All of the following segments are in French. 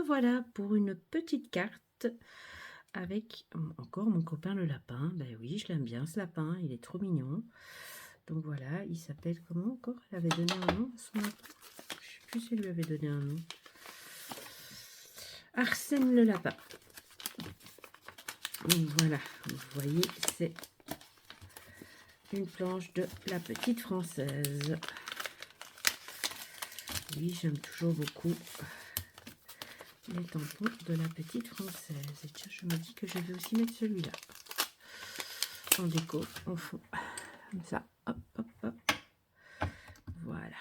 revoilà pour une petite carte avec encore mon copain le lapin. Ben oui, je l'aime bien ce lapin, il est trop mignon. Donc voilà, il s'appelle comment encore? Elle avait donné un nom à son lapin? Je sais plus si elle lui avait donné un nom. Arsène le lapin. Donc voilà, vous voyez, c'est une planche de la petite française. Oui, j'aime toujours beaucoup les tampons de la petite française. Et tiens, je me dis que je vais aussi mettre celui-là en déco, en fond, comme ça. Hop, hop, hop. Voilà.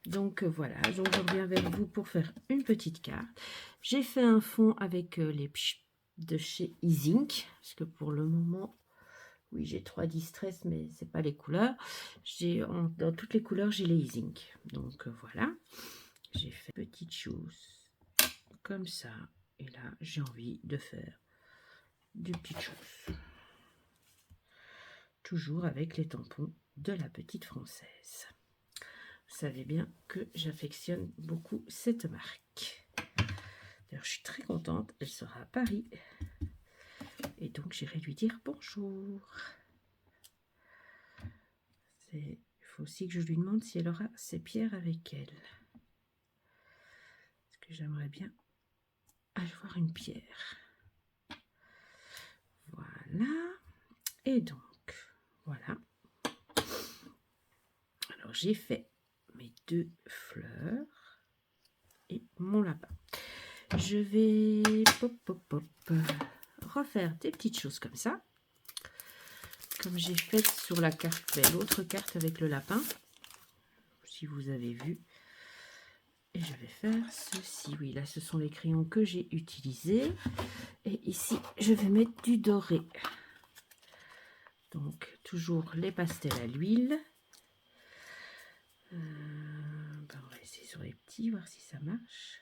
Donc voilà, donc je reviens vers vous pour faire une petite carte. J'ai fait un fond avec les de chez Izink, parce que pour le moment, oui, j'ai 3 distress, mais c'est pas les couleurs. Dans toutes les couleurs, j'ai les Izink. Donc voilà, j'ai fait petite chose comme ça. Et là, j'ai envie de faire du petites choses. Toujours avec les tampons de la petite française. Vous savez bien que j'affectionne beaucoup cette marque. D'ailleurs, je suis très contente. Elle sera à Paris. Et donc, j'irai lui dire bonjour. Il faut aussi que je lui demande si elle aura ses pierres avec elle. Parce que j'aimerais bien avoir une pierre. Voilà. Et donc, voilà. Alors, j'ai fait mes 2 fleurs et mon lapin. Je vais refaire des petites choses comme ça. Comme j'ai fait sur la carte, l'autre carte avec le lapin. Si vous avez vu. Et je vais faire ceci. Oui, là, ce sont les crayons que j'ai utilisés. Et ici, je vais mettre du doré. Donc, toujours les pastels à l'huile. On va essayer sur les petits, voir si ça marche.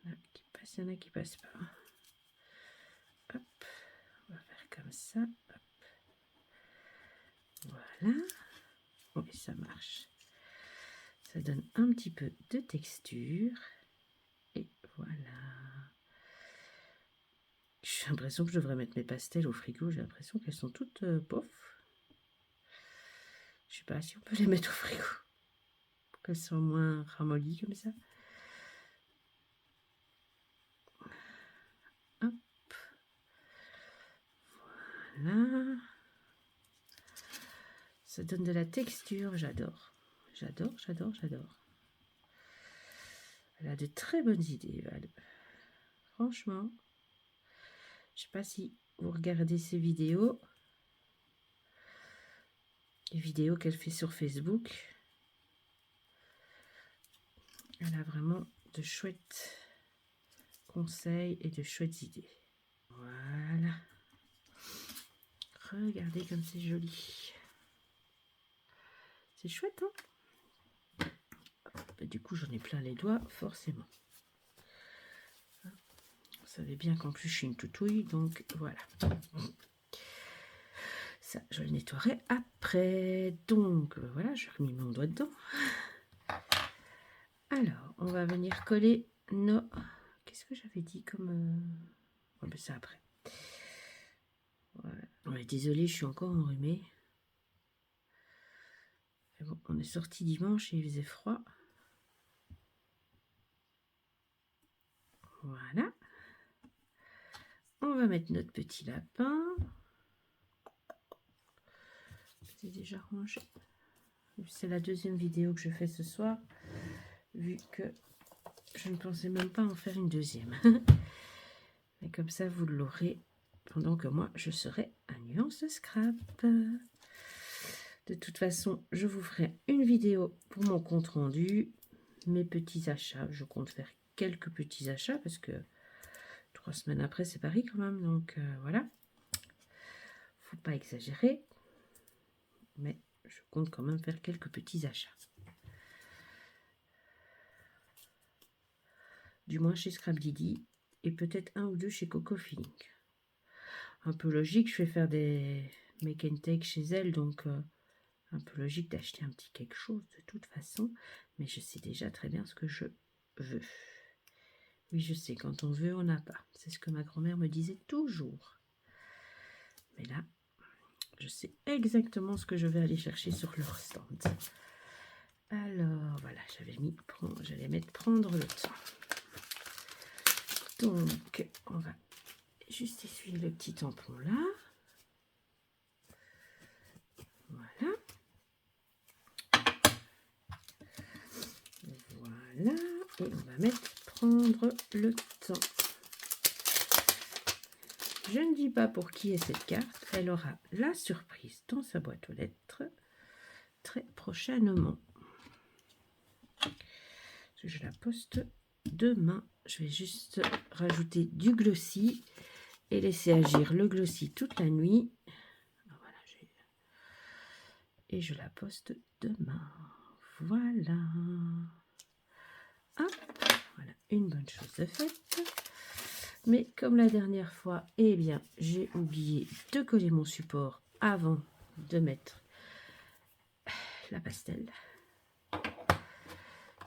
Il y en a qui passent, il y en a qui passent pas. Hop, on va faire comme ça. Hop. Voilà. Oui, ça marche. Ça donne un petit peu de texture. Et voilà. J'ai l'impression que je devrais mettre mes pastels au frigo. J'ai l'impression qu'elles sont toutes pof. Je sais pas si on peut les mettre au frigo. Pour qu'elles soient moins ramollies comme ça. Hop. Voilà. Ça donne de la texture. J'adore. J'adore, j'adore, j'adore. Elle a de très bonnes idées, Val. Franchement. Je sais pas si vous regardez ces vidéos. Les vidéos qu'elle fait sur Facebook. Elle a vraiment de chouettes conseils et de chouettes idées. Voilà. Regardez comme c'est joli. C'est chouette, hein? Bah, du coup, j'en ai plein les doigts, forcément. Vous savez bien qu'en plus, je suis une toutouille, donc voilà. Ça, je le nettoierai après. Donc, voilà, je remis mon doigt dedans. Alors, on va venir coller nos... Qu'est-ce que j'avais dit comme... Oh, ben ça après. Voilà. Ouais, désolée, je suis encore enrhumée. Mais bon, on est sorti dimanche et il faisait froid. Voilà. On va mettre notre petit lapin. C'est déjà rangé. C'est la deuxième vidéo que je fais ce soir, vu que je ne pensais même pas en faire une deuxième. Mais comme ça, vous l'aurez pendant que moi, je serai à Nuance de Scrap. De toute façon, je vous ferai une vidéo pour mon compte rendu, mes petits achats. Je compte faire quelques petits achats parce que 3 semaines après, c'est Paris quand même. Donc voilà. Faut pas exagérer. Mais je compte quand même faire quelques petits achats. Du moins chez Scrap Didi. et peut-être 1 ou 2 chez Coco Feeling. Un peu logique, je vais faire des make and take chez elle, donc un peu logique d'acheter un petit quelque chose de toute façon, mais je sais déjà très bien ce que je veux. Oui, je sais, quand on veut, on n'a pas. C'est ce que ma grand-mère me disait toujours. Mais là, je sais exactement ce que je vais aller chercher sur leur stand. Alors, voilà, j'allais mettre prendre le temps. Donc, on va juste essuyer le petit tampon là. Voilà. Voilà. Et on va mettre prendre le temps. Je ne dis pas pour qui est cette carte. Elle aura la surprise dans sa boîte aux lettres très prochainement. Je la poste demain. Je vais juste rajouter du glossy et laisser agir le glossy toute la nuit. Voilà, et je la poste demain. Voilà. Hop, voilà, une bonne chose de faite. Mais comme la dernière fois, eh bien, j'ai oublié de coller mon support avant de mettre la pastel.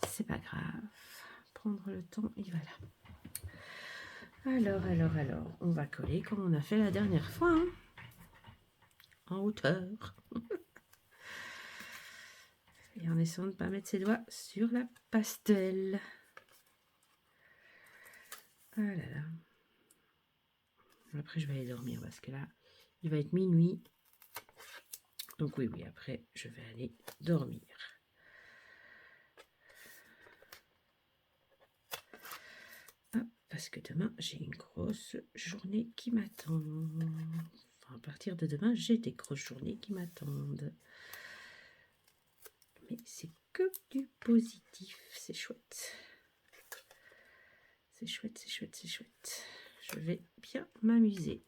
C'est pas grave. Prendre le temps, et voilà. Alors, on va coller comme on a fait la dernière fois, hein, en hauteur. Et en essayant de ne pas mettre ses doigts sur la pastel. Ah là là. Après, je vais aller dormir parce que là, il va être minuit. Donc oui, après, je vais aller dormir. Parce que demain, j'ai une grosse journée qui m'attend. Enfin, à partir de demain, j'ai des grosses journées qui m'attendent. Mais c'est que du positif. C'est chouette. C'est chouette, c'est chouette, c'est chouette. Je vais bien m'amuser.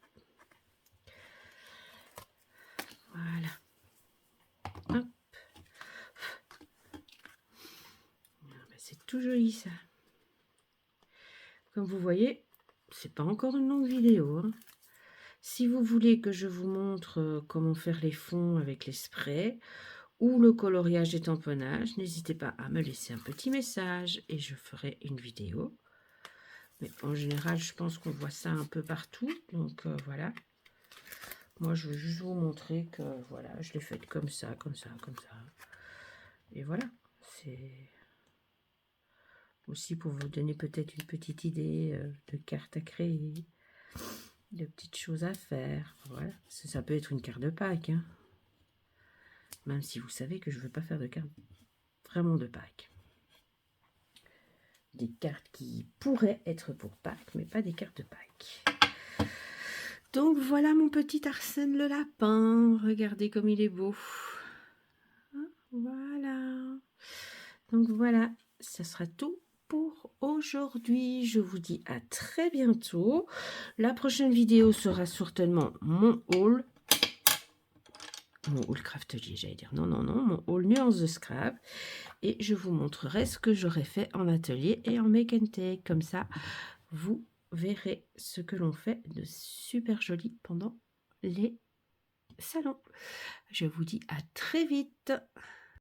Voilà. Hop. C'est tout joli, ça. Comme vous voyez, c'est pas encore une longue vidéo, hein. Si vous voulez que je vous montre comment faire les fonds avec les sprays ou le coloriage et tamponnage, n'hésitez pas à me laisser un petit message et je ferai une vidéo. Mais en général, je pense qu'on voit ça un peu partout. Donc voilà. Moi, je veux juste vous montrer que voilà, je l'ai faite comme ça, comme ça, comme ça. Et voilà. C'est aussi pour vous donner peut-être une petite idée de cartes à créer, de petites choses à faire. Voilà. Ça peut être une carte de Pâques, hein. Même si vous savez que je ne veux pas faire de carte vraiment de Pâques. Des cartes qui pourraient être pour Pâques, mais pas des cartes de Pâques. Donc voilà mon petit Arsène le lapin. Regardez comme il est beau. Voilà. Donc voilà, ça sera tout pour aujourd'hui. Je vous dis à très bientôt. La prochaine vidéo sera certainement mon haul. Mon haul craftelier, j'allais dire. Non, mon haul nuance de scrap. Et je vous montrerai ce que j'aurais fait en atelier et en make and take. Comme ça, vous verrez ce que l'on fait de super joli pendant les salons. Je vous dis à très vite.